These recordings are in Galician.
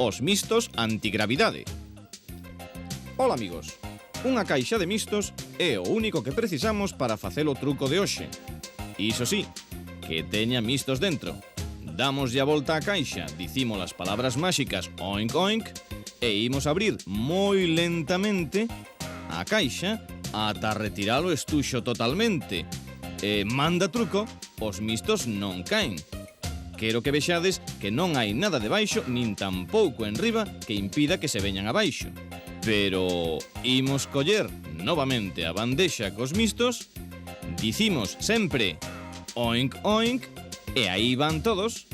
os mistos antigravidade. Ola, amigos. Unha caixa de mistos é o único que precisamos para facer o truco de hoxe. Iso sí, que teña mistos dentro. Damoslle a volta á caixa, dicimos as palabras máxicas oink oink e imos abrir moi lentamente a caixa ata retirar o estuxo totalmente. E manda truco, os mistos non caen. Quero que vexades que non hai nada debaixo nin tampouco enriba que impida que se veñan abaixo. Pero imos coller novamente a bandexa cos mistos, dicimos sempre oink oink e aí van todos,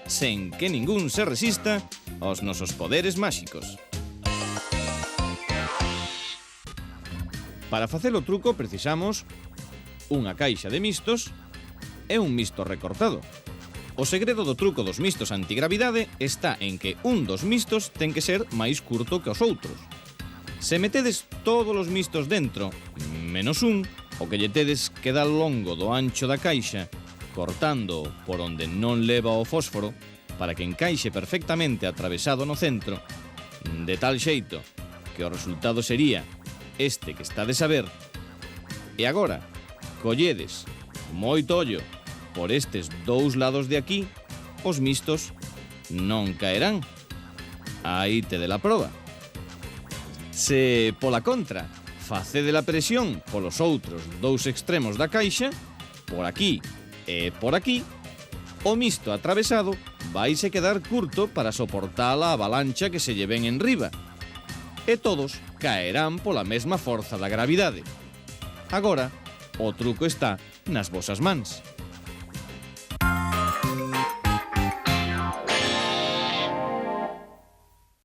sen que ningún se resista aos nosos poderes máxicos. Para facer o truco precisamos unha caixa de mistos e un misto recortado. O segredo do truco dos mistos antigravidade está en que un dos mistos ten que ser máis curto que os outros. Se metedes todos os mistos dentro, menos un, o que lle tedes que dar longo do ancho da caixa, cortando por onde non leva o fósforo, para que encaixe perfectamente atravesado no centro, de tal xeito que o resultado sería este que estades a ver. E agora, colledes moito ollo por estes dous lados de aquí, os mistos non caerán. Aí te de la proba. Se, pola contra, facede la presión polos outros dous extremos da caixa, por aquí e por aquí, o misto atravesado vaise quedar curto para soportar a avalancha que se lle ven enriba, e todos caerán pola mesma forza da gravidade. Agora, o truco está nas vosas mans.